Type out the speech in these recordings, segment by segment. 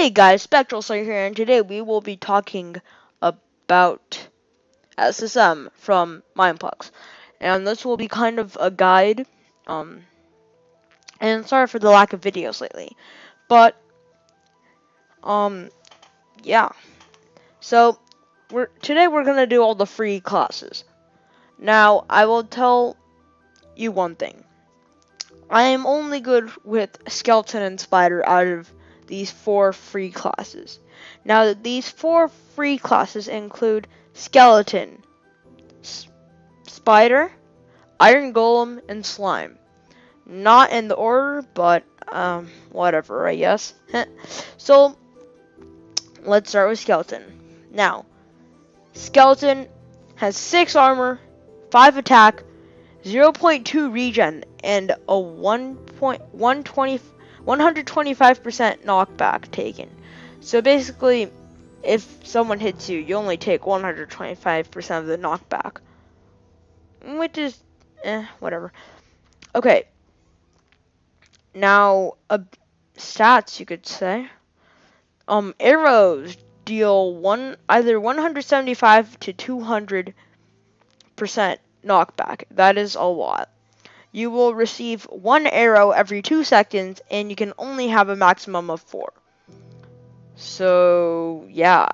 Hey guys, Spectral Slayer here, and today we will be talking about SSM from Mindplex. And this will be kind of a guide, and sorry for the lack of videos lately. But, yeah. So, today we're gonna do all the free classes. Now, I will tell you one thing. I am only good with Skeleton and Spider out of these 4 free classes. Now, these 4 free classes include Skeleton, Spider, Iron Golem, and Slime. Not in the order, but, whatever, I guess. So, let's start with Skeleton. Now, Skeleton has 6 armor, 5 attack, 0.2 regen, and a 125% knockback taken. So basically, if someone hits you, you only take 125% of the knockback. Which is, whatever. Okay. Now, stats, you could say. Arrows deal either 175 to 200% knockback. That is a lot. You will receive 1 arrow every 2 seconds, and you can only have a maximum of 4. So, yeah.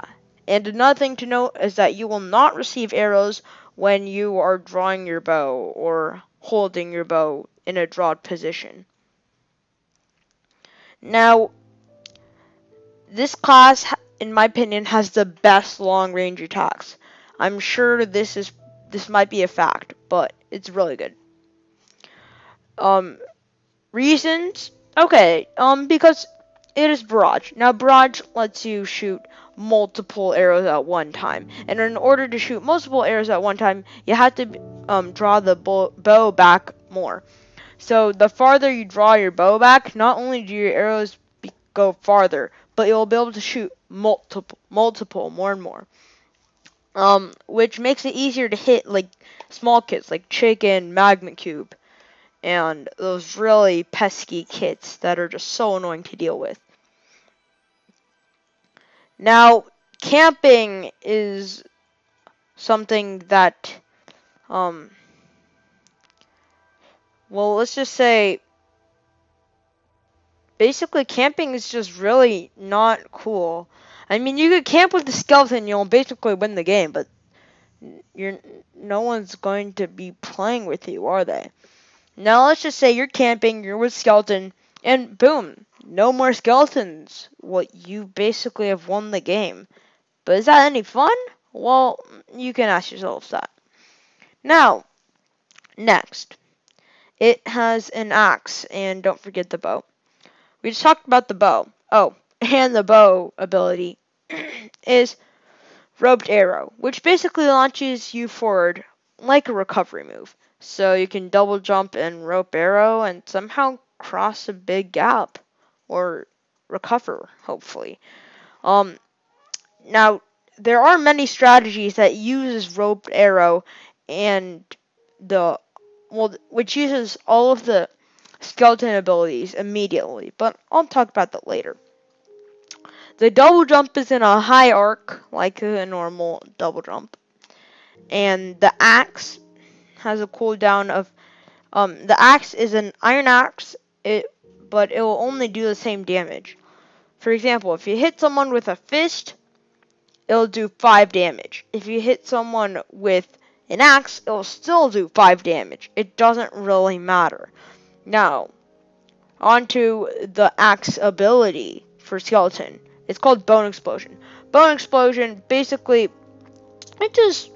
And another thing to note is that you will not receive arrows when you are drawing your bow or holding your bow in a drawn position. Now, this class, in my opinion, has the best long-range attacks. I'm sure this might be a fact, but it's really good. Reasons? Okay, because it is barrage. Now, barrage lets you shoot multiple arrows at one time. And in order to shoot multiple arrows at one time, you have to draw the bow back more. So the farther you draw your bow back, not only do your arrows go farther, but you'll be able to shoot multiple, more and more. Which makes it easier to hit, like, small kids, like Chicken, Magma Cube, and those really pesky kits that are just so annoying to deal with. Now, camping is something that, well, let's just say, basically camping is just really not cool. I mean, you could camp with the skeleton, you'll basically win the game, but no one's going to be playing with you, are they? Now, let's just say you're camping, you're with skeleton, and boom, no more skeletons. Well, you basically have won the game. But is that any fun? Well, you can ask yourself that. Now, next, it has an axe, and don't forget the bow. We just talked about the bow. Oh, and the bow ability is roped arrow, which basically launches you forward like a recovery move. So you can double jump and rope arrow and somehow cross a big gap or recover, hopefully. Now, there are many strategies that uses roped arrow and which uses all of the skeleton abilities immediately, but I'll talk about that later. The double jump is in a high arc, like a normal double jump, and the axe has a cooldown of, the axe is an iron axe, but it will only do the same damage. For example, if you hit someone with a fist, it'll do 5 damage. If you hit someone with an axe, it'll still do 5 damage. It doesn't really matter. Now, onto the axe ability for skeleton. It's called Bone Explosion. Bone Explosion, basically, it just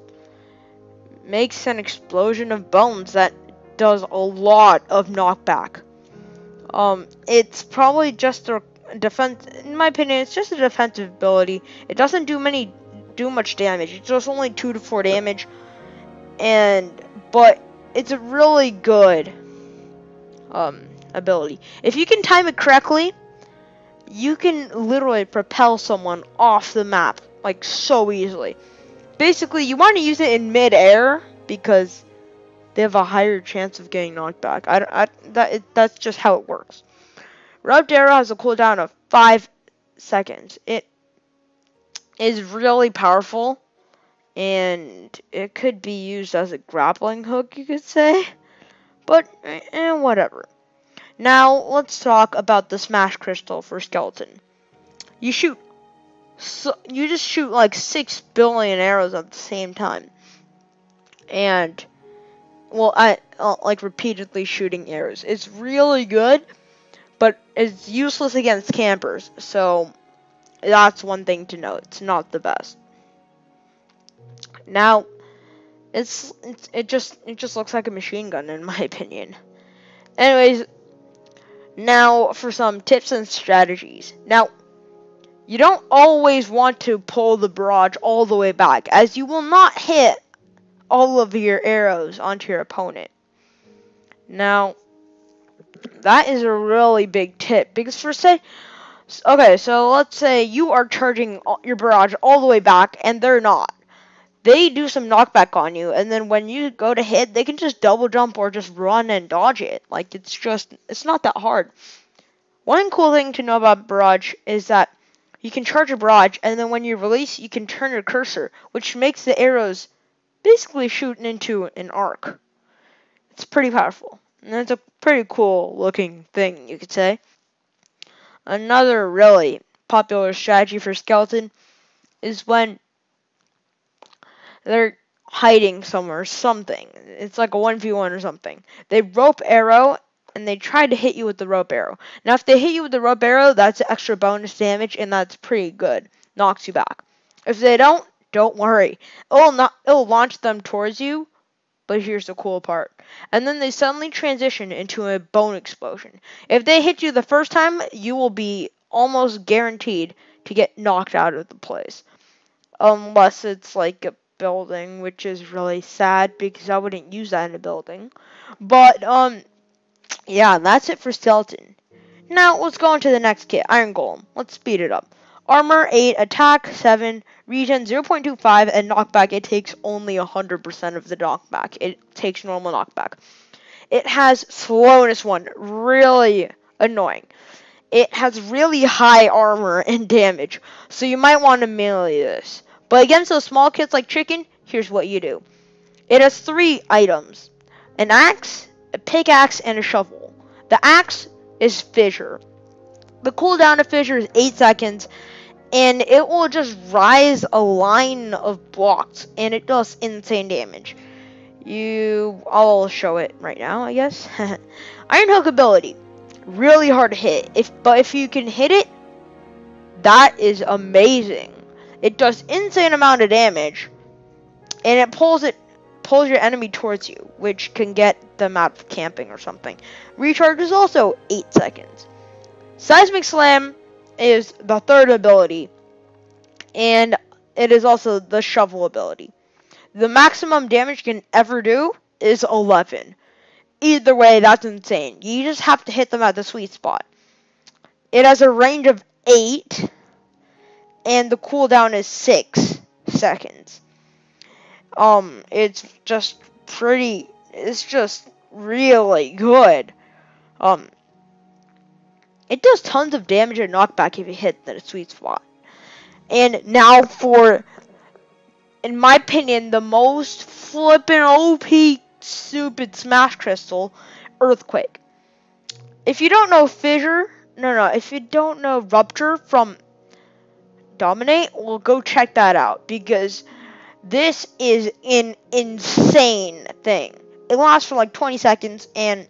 makes an explosion of bones that does a lot of knockback. It's probably just a defense, in my opinion, it's just a defensive ability. It doesn't do much damage. It does only 2 to 4 damage, but it's a really good ability. If you can time it correctly, you can literally propel someone off the map, like, so easily. Basically, you want to use it in mid-air because they have a higher chance of getting knocked back. That's just how it works. Roped arrow has a cooldown of 5 seconds. It is really powerful, and it could be used as a grappling hook, you could say. But, whatever. Now, let's talk about the Smash Crystal for Skeleton. You shoot, you just shoot like 6 billion arrows at the same time. And, well, I like repeatedly shooting arrows. It's really good, but it's useless against campers. So, that's one thing to note. It's not the best. Now, it just looks like a machine gun in my opinion. Anyways, now for some tips and strategies. Now, you don't always want to pull the barrage all the way back, as you will not hit all of your arrows onto your opponent. Now, that is a really big tip, because okay, so let's say you are charging your barrage all the way back, and they're not. They do some knockback on you, and then when you go to hit, they can just double jump or just run and dodge it. Like, it's not that hard. One cool thing to know about barrage is that you can charge a barrage, and then when you release, you can turn your cursor, which makes the arrows basically shoot into an arc. It's pretty powerful, and it's a pretty cool looking thing, you could say. Another really popular strategy for Skeleton is when they're hiding somewhere or something. It's like a 1v1 or something. They rope arrow, and they try to hit you with the rope arrow. Now, if they hit you with the rope arrow, that's extra bonus damage, and that's pretty good. Knocks you back. If they don't worry. It'll launch them towards you, but here's the cool part. And then they suddenly transition into a bone explosion. If they hit you the first time, you will be almost guaranteed to get knocked out of the place. Unless it's like a building, which is really sad because I wouldn't use that in a building. But, yeah, that's it for Skeleton. Now, let's go on to the next kit, Iron Golem. Let's speed it up. Armor 8, attack 7, regen 0.25, and knockback, it takes only 100% of the knockback. It takes normal knockback. It has slowness 1, really annoying. It has really high armor and damage, so you might want to melee this. But against those small kits like Chicken, here's what you do. It has 3 items. An axe, a pickaxe, and a shovel. The axe is Fissure. The cooldown of Fissure is 8 seconds, and it will just rise a line of blocks, and it does insane damage. I'll show it right now, I guess. Iron Hook ability. Really hard to hit. But if you can hit it, that is amazing. It does insane amount of damage, and it pulls your enemy towards you, which can get them out of camping or something. Recharge is also 8 seconds. Seismic Slam is the 3rd ability, and it is also the shovel ability. The maximum damage you can ever do is 11. Either way, that's insane. You just have to hit them at the sweet spot. It has a range of 8, and the cooldown is 6 seconds. It's just really good. It does tons of damage and knockback if you hit the sweet spot. And now for, in my opinion, the most flippin' OP stupid Smash Crystal, Earthquake. If you don't know if you don't know Rupture from Dominate, well, go check that out, because this is an insane thing. It lasts for like 20 seconds, and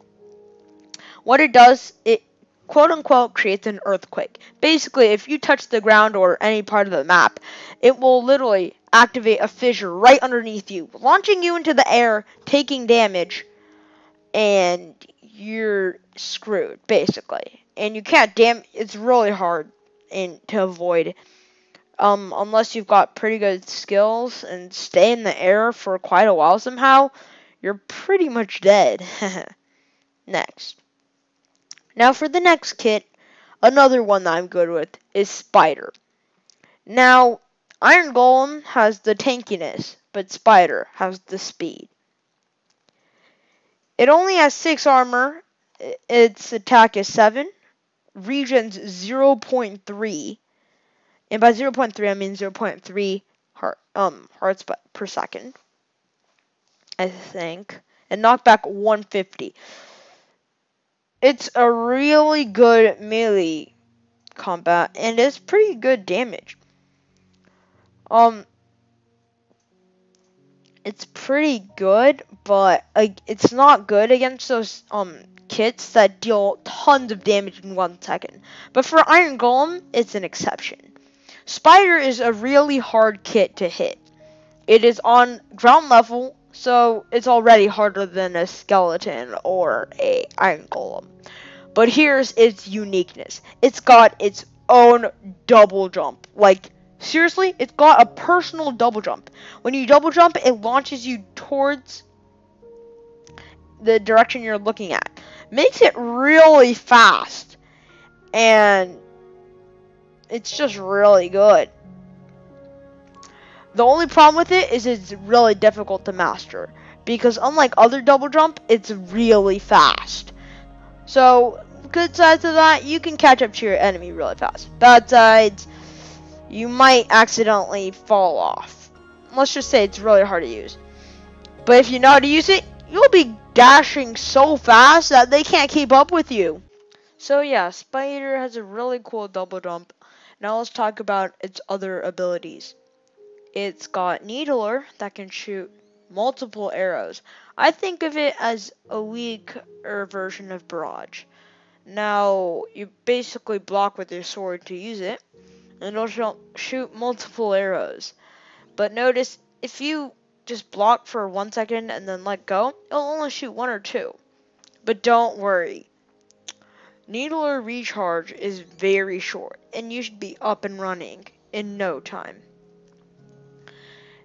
what it does, it quote-unquote creates an earthquake. Basically, if you touch the ground or any part of the map, it will literally activate a fissure right underneath you, launching you into the air, taking damage, and you're screwed, basically. And you can't it's really hard to avoid. Unless you've got pretty good skills and stay in the air for quite a while somehow, you're pretty much dead. Next. Now for the next kit, another one that I'm good with is Spider. Now, Iron Golem has the tankiness, but Spider has the speed. It only has 6 armor, its attack is 7, regen's 0.3, And by 0.3, I mean 0.3 hearts per second, I think. And knockback 150. It's a really good melee combat, and it's pretty good damage. Um, it's pretty good, but it's not good against those kits that deal tons of damage in 1 second. But for Iron Golem, it's an exception. Spider is a really hard kit to hit. It is on ground level, so it's already harder than a skeleton or a Iron Golem. But here's its uniqueness. It's got its own double jump. Like, seriously, it's got a personal double jump. When you double jump, it launches you towards the direction you're looking at. Makes it really fast. And it's just really good. The only problem with it is it's really difficult to master. Because unlike other double jump, it's really fast. So, good sides of that, you can catch up to your enemy really fast. Bad sides, you might accidentally fall off. Let's just say it's really hard to use. But if you know how to use it, you'll be dashing so fast that they can't keep up with you. So yeah, Spider has a really cool double jump. Now let's talk about its other abilities. It's got Needler that can shoot multiple arrows. I think of it as a weaker version of Barrage. Now, you basically block with your sword to use it, and it'll shoot multiple arrows. But notice, if you just block for 1 second and then let go, it'll only shoot one or two. But don't worry. Needler recharge is very short, and you should be up and running in no time.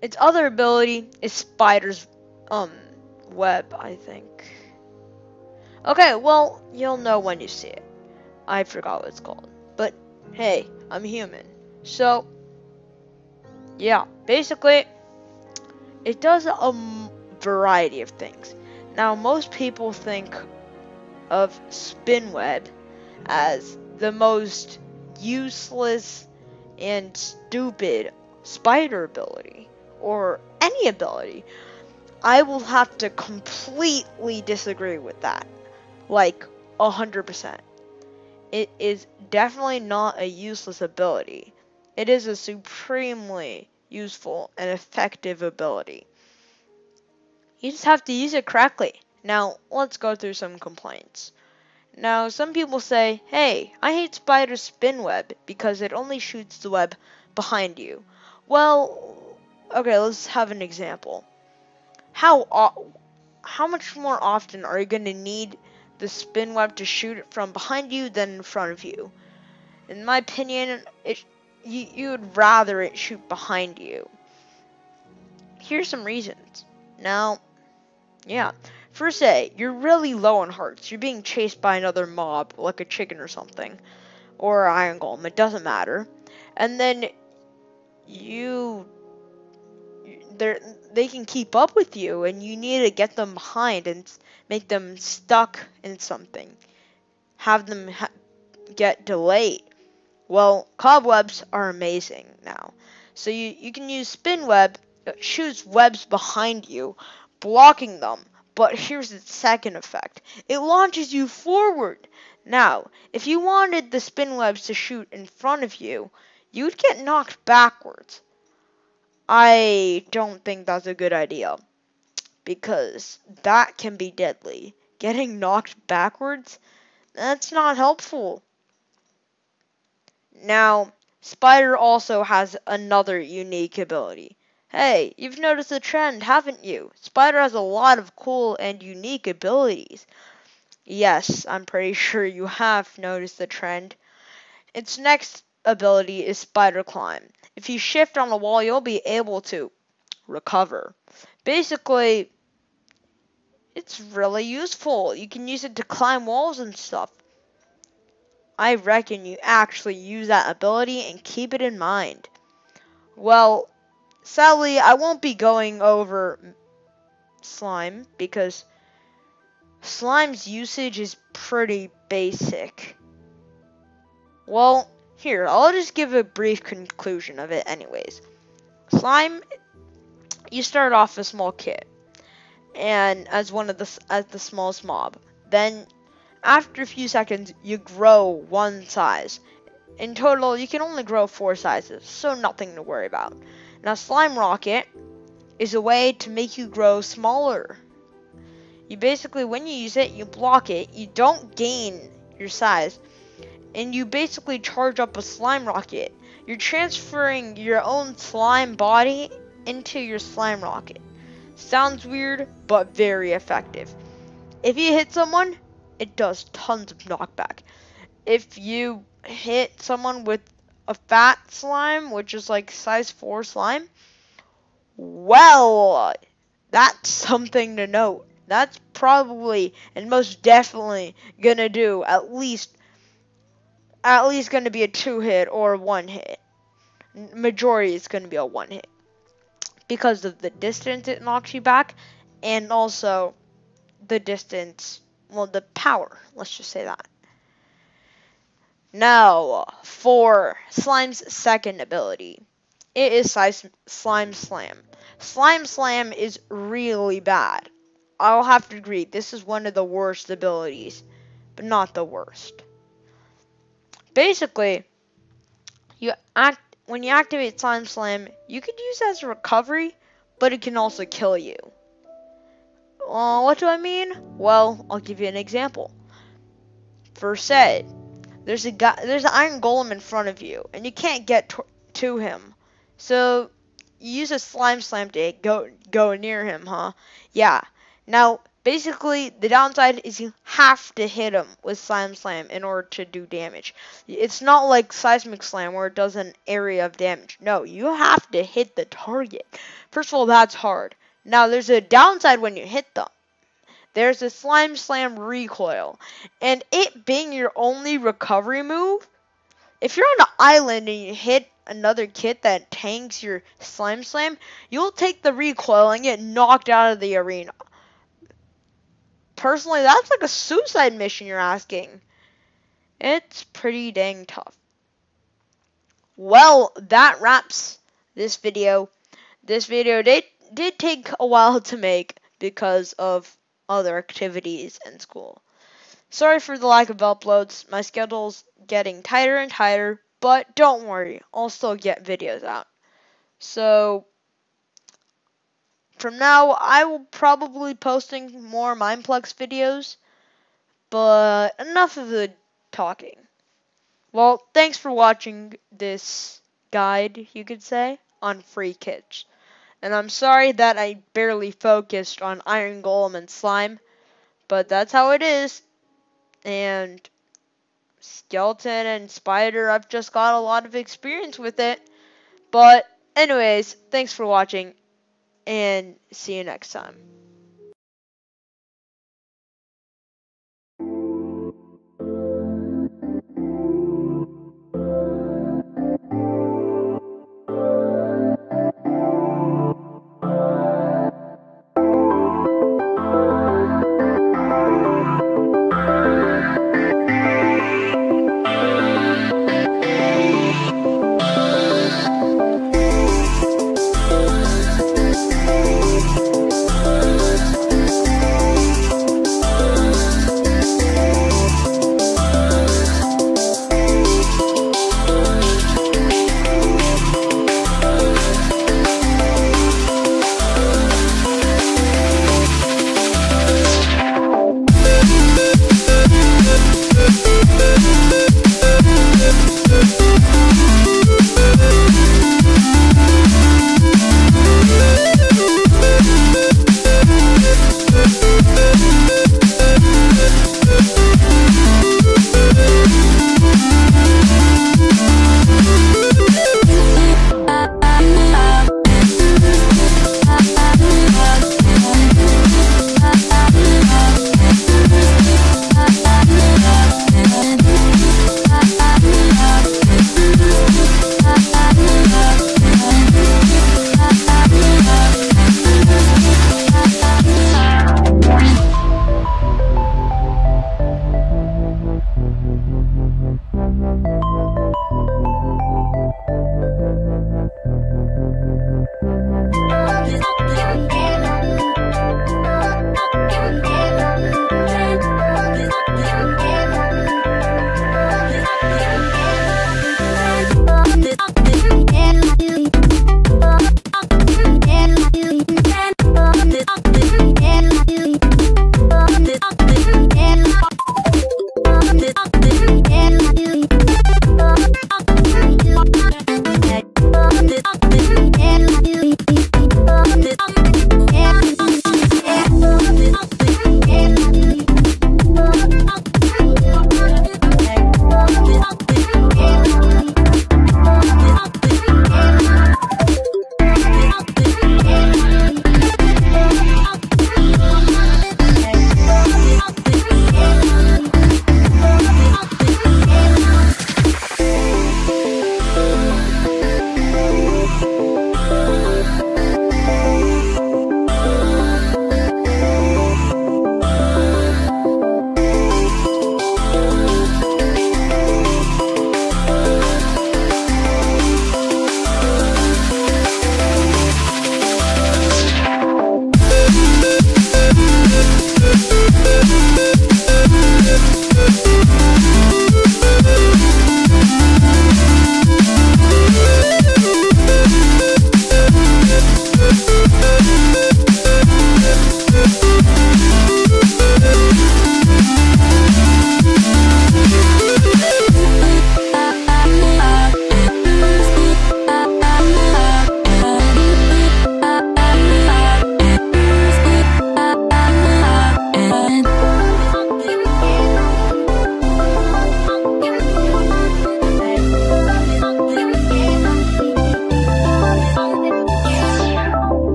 Its other ability is Spider's web, I think. Okay, well, you'll know when you see it. I forgot what it's called. But hey, I'm human. So, yeah, basically, it does a variety of things. Now, most people think of spin web as the most useless and stupid spider ability, or any ability. I will have to completely disagree with that. Like, 100%. It is definitely not a useless ability. It is a supremely useful and effective ability. You just have to use it correctly. Now, let's go through some complaints. Now, some people say, hey, I hate Spider's spin web because it only shoots the web behind you. Well, okay, let's have an example. How much more often are you going to need the spin web to shoot it from behind you than in front of you? In my opinion, you would rather it shoot behind you. Here's some reasons. Now, yeah. First, say you're really low on hearts. You're being chased by another mob, like a chicken or something, or an iron golem. It doesn't matter. And then they can keep up with you, and you need to get them behind and make them stuck in something. Have them get delayed. Well, cobwebs are amazing now. So you can use spin web, it shoots webs behind you, blocking them. But here's the second effect. It launches you forward. Now, if you wanted the spin webs to shoot in front of you, you'd get knocked backwards. I don't think that's a good idea, because that can be deadly. Getting knocked backwards, that's not helpful. Now, Spider also has another unique ability. Hey, you've noticed a trend, haven't you? Spider has a lot of cool and unique abilities. Yes, I'm pretty sure you have noticed the trend. Its next ability is Spider Climb. If you shift on a wall, you'll be able to recover. Basically, it's really useful. You can use it to climb walls and stuff. I reckon you actually use that ability and keep it in mind. Well, sadly, I won't be going over slime because slime's usage is pretty basic. Well, Here, I'll just give a brief conclusion of it anyways. Slime, you start off a small kid, and as the smallest mob. Then, after a few seconds, you grow one size. In total, you can only grow 4 sizes, so nothing to worry about. Now, Slime Rocket is a way to make you grow smaller. You basically, when you use it, you block it, you don't gain your size, and you basically charge up a slime rocket. You're transferring your own slime body into your slime rocket. Sounds weird, but very effective. If you hit someone, it does tons of knockback. If you hit someone with a fat slime, which is like size 4 slime, well, that's something to note. That's probably and most definitely gonna do at least gonna be a 2 hit or a 1 hit. Majority is gonna be a 1 hit because of the distance it knocks you back, and also the distance, well, the power. Let's just say that. Now, for Slime's second ability, it is Slime Slam. Slime Slam is really bad. I'll have to agree, this is one of the worst abilities, but not the worst. Basically, when you activate Slime Slam, you could use it as a recovery, but it can also kill you. What do I mean? Well, I'll give you an example. For say, there's an iron golem in front of you, and you can't get to him. So you use a slime slam to go near him, huh? Yeah. Now, basically, the downside is you have to hit him with slime slam in order to do damage. It's not like seismic slam where it does an area of damage. No, you have to hit the target. First of all, that's hard. Now, there's a downside when you hit them. There's a Slime Slam recoil, and it being your only recovery move, if you're on an island and you hit another kit that tanks your Slime Slam, you'll take the recoil and get knocked out of the arena. Personally, that's like a suicide mission you're asking. It's pretty dang tough. Well, that wraps this video. This video did take a while to make because of other activities in school. Sorry for the lack of uploads. My schedule's getting tighter and tighter, but don't worry, I'll still get videos out. So, from now, I will probably posting more Mineplex videos, but enough of the talking. Well, thanks for watching this guide, you could say, on free kits. And I'm sorry that I barely focused on Iron Golem and Slime, but that's how it is. And Skeleton and Spider, I've just got a lot of experience with it. But anyways, thanks for watching, and see you next time.